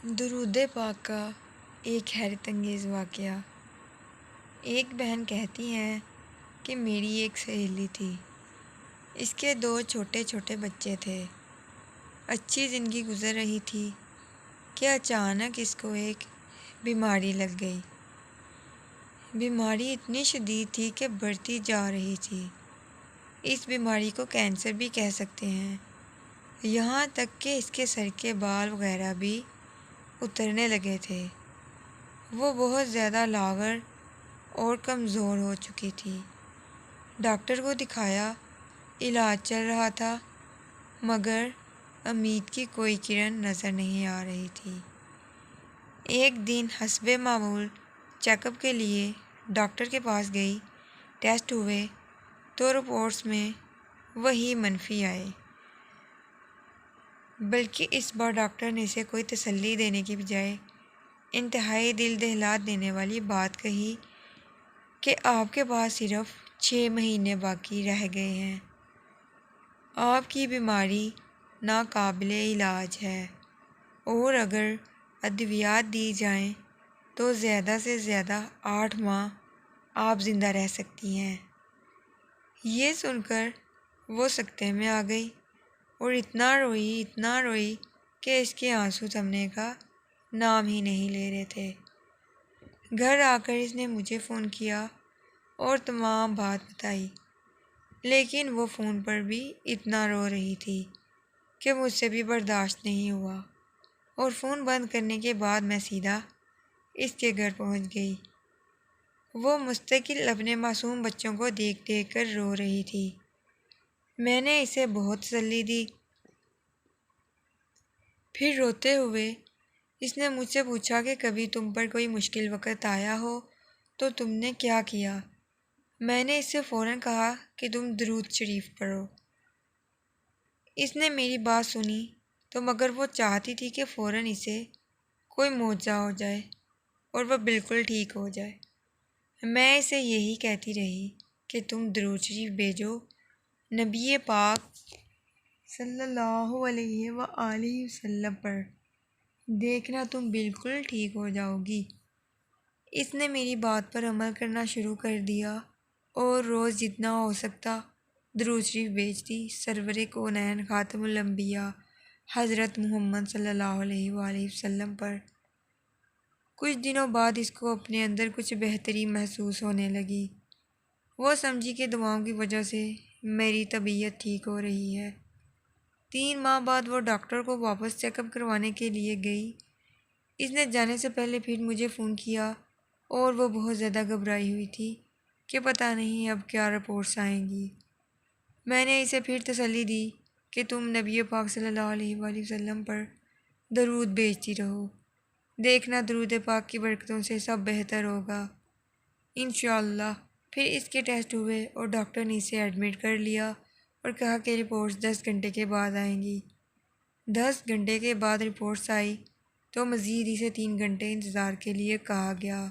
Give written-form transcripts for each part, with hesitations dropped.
درود پاک کا ایک حیرت انگیز واقعہ۔ ایک بہن کہتی ہیں کہ میری ایک سہیلی تھی، اس کے 2 چھوٹے چھوٹے بچے تھے، اچھی زندگی گزر رہی تھی کہ اچانک اس کو ایک بیماری لگ گئی۔ بیماری اتنی شدید تھی کہ بڑھتی جا رہی تھی۔ اس بیماری کو کینسر بھی کہہ سکتے ہیں، یہاں تک کہ اس کے سر کے بال وغیرہ بھی اترنے لگے تھے۔ وہ بہت زیادہ لاغر اور کمزور ہو چکی تھی۔ ڈاکٹر کو دکھایا، علاج چل رہا تھا، مگر امید کی کوئی کرن نظر نہیں آ رہی تھی۔ ایک دن حسب معمول چیک اپ کے لیے ڈاکٹر کے پاس گئی، ٹیسٹ ہوئے تو رپورٹس میں وہی منفی آئے۔ بلکہ اس بار ڈاکٹر نے اسے کوئی تسلی دینے کی بجائے انتہائی دل دہلا دینے والی بات کہی کہ آپ کے پاس صرف 6 مہینے باقی رہ گئے ہیں۔ آپ کی بیماری ناقابل علاج ہے اور اگر ادویات دی جائیں تو زیادہ سے زیادہ 8 ماہ آپ زندہ رہ سکتی ہیں۔ یہ سن کر وہ سکتے میں آ گئی اور اتنا روئی کہ اس کے آنسو تھمنے کا نام ہی نہیں لے رہے تھے۔ گھر آ کر اس نے مجھے فون کیا اور تمام بات بتائی، لیکن وہ فون پر بھی اتنا رو رہی تھی کہ مجھ سے بھی برداشت نہیں ہوا اور فون بند کرنے کے بعد میں سیدھا اس کے گھر پہنچ گئی۔ وہ مستقل اپنے معصوم بچوں کو دیکھ دیکھ کر رو رہی تھی۔ میں نے اسے بہت تسلی دی۔ پھر روتے ہوئے اس نے مجھ سے پوچھا کہ کبھی تم پر کوئی مشکل وقت آیا ہو تو تم نے کیا کیا؟ میں نے اس سے فوراً کہا کہ تم درود شریف پڑھو۔ اس نے میری بات سنی تو مگر وہ چاہتی تھی کہ فوراً اسے کوئی معجزہ ہو جائے اور وہ بالکل ٹھیک ہو جائے۔ میں اسے یہی کہتی رہی کہ تم درود شریف بھیجو نبی پاک صلی اللہ علیہ وآلہ وسلم پر، دیکھنا تم بالکل ٹھیک ہو جاؤ گی۔ اس نے میری بات پر عمل کرنا شروع کر دیا اور روز جتنا ہو سکتا درود شریف بھیجتی سرور کونین خاتم الانبیاء حضرت محمد صلی اللہ علیہ وآلہ وسلم پر۔ کچھ دنوں بعد اس کو اپنے اندر کچھ بہتری محسوس ہونے لگی۔ وہ سمجھی کہ دعاؤں کی وجہ سے میری طبیعت ٹھیک ہو رہی ہے۔ 3 ماہ بعد وہ ڈاکٹر کو واپس چیک اپ کروانے کے لیے گئی۔ اس نے جانے سے پہلے پھر مجھے فون کیا اور وہ بہت زیادہ گھبرائی ہوئی تھی کہ پتہ نہیں اب کیا رپورٹس آئیں گی۔ میں نے اسے پھر تسلی دی کہ تم نبی پاک صلی اللہ علیہ وآلہ وسلم پر درود بھیجتی رہو، دیکھنا درود پاک کی برکتوں سے سب بہتر ہوگا انشاءاللہ۔ پھر اس کے ٹیسٹ ہوئے اور ڈاکٹر نے اسے ایڈمٹ کر لیا اور کہا کہ رپورٹس 10 گھنٹے کے بعد آئیں گی۔ 10 گھنٹے کے بعد رپورٹس آئی تو مزید اسے 3 گھنٹے انتظار کے لیے کہا گیا۔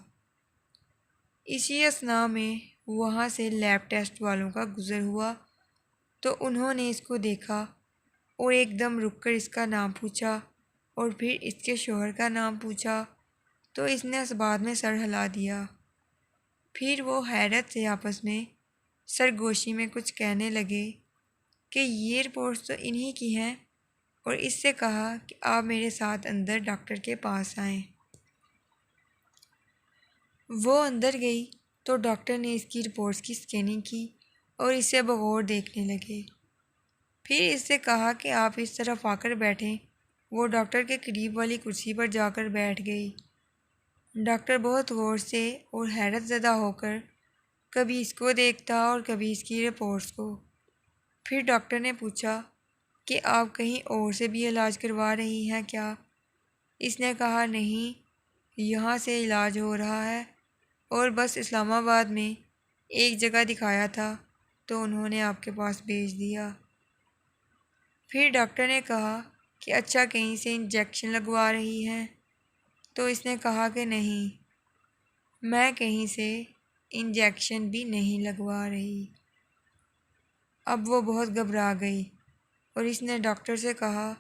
اسی اثناء میں وہاں سے لیب ٹیسٹ والوں کا گزر ہوا تو انہوں نے اس کو دیکھا اور ایک دم رک کر اس کا نام پوچھا اور پھر اس کے شوہر کا نام پوچھا تو اس نے اسبات میں سر ہلا دیا۔ پھر وہ حیرت سے آپس میں سرگوشی میں کچھ کہنے لگے کہ یہ رپورٹس تو انہی کی ہیں، اور اس سے کہا کہ آپ میرے ساتھ اندر ڈاکٹر کے پاس آئیں۔ وہ اندر گئی تو ڈاکٹر نے اس کی رپورٹس کی اسکیننگ کی اور اسے بغور دیکھنے لگے۔ پھر اس سے کہا کہ آپ اس طرف آ کر بیٹھیں۔ وہ ڈاکٹر کے قریب والی کرسی پر جا کر بیٹھ گئی۔ ڈاکٹر بہت غور سے اور حیرت زدہ ہو کر کبھی اس کو دیکھتا اور کبھی اس کی رپورٹس کو۔ پھر ڈاکٹر نے پوچھا کہ آپ کہیں اور سے بھی علاج کروا رہی ہیں کیا؟ اس نے کہا نہیں، یہاں سے علاج ہو رہا ہے اور بس اسلام آباد میں ایک جگہ دکھایا تھا تو انہوں نے آپ کے پاس بھیج دیا۔ پھر ڈاکٹر نے کہا کہ اچھا کہیں سے انجیکشن لگوا رہی ہیں؟ تو اس نے کہا کہ نہیں، میں کہیں سے انجیکشن بھی نہیں لگوا رہی۔ اب وہ بہت گھبرا گئی اور اس نے ڈاکٹر سے کہا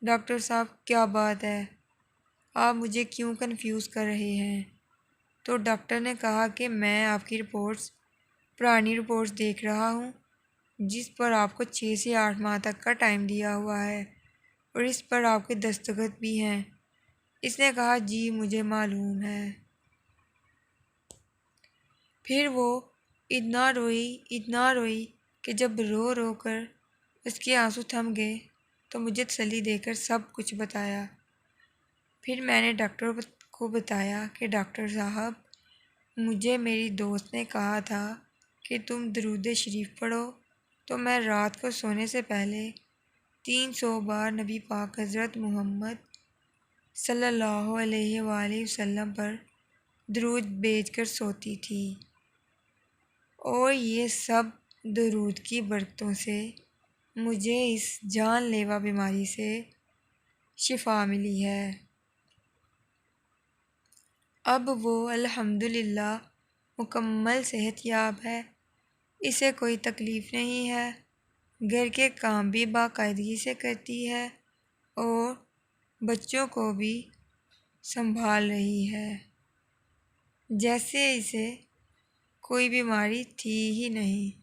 ڈاکٹر صاحب کیا بات ہے؟ آپ مجھے کیوں کنفیوز کر رہے ہیں؟ تو ڈاکٹر نے کہا کہ میں آپ کی پرانی رپورٹس دیکھ رہا ہوں، جس پر آپ کو 6 سے 8 ماہ تک کا ٹائم دیا ہوا ہے، اور اس پر آپ کے دستخط بھی ہیں۔ اس نے کہا جی مجھے معلوم ہے۔ پھر وہ اتنا روئی کہ جب رو رو کر اس کے آنسو تھم گئے تو مجھے تسلی دے کر سب کچھ بتایا۔ پھر میں نے ڈاکٹر کو بتایا کہ ڈاکٹر صاحب، مجھے میری دوست نے کہا تھا کہ تم درود شریف پڑھو، تو میں رات کو سونے سے پہلے 300 بار نبی پاک حضرت محمد صلی اللہ علیہ وآلہ وسلم پر درود بھیج کر سوتی تھی، اور یہ سب درود کی برکتوں سے مجھے اس جان لیوا بیماری سے شفا ملی ہے۔ اب وہ الحمدللہ مکمل صحت یاب ہے، اسے کوئی تکلیف نہیں ہے، گھر کے کام بھی باقاعدگی سے کرتی ہے اور بچوں کو بھی سنبھال رہی ہے جیسے اسے کوئی بیماری تھی ہی نہیں۔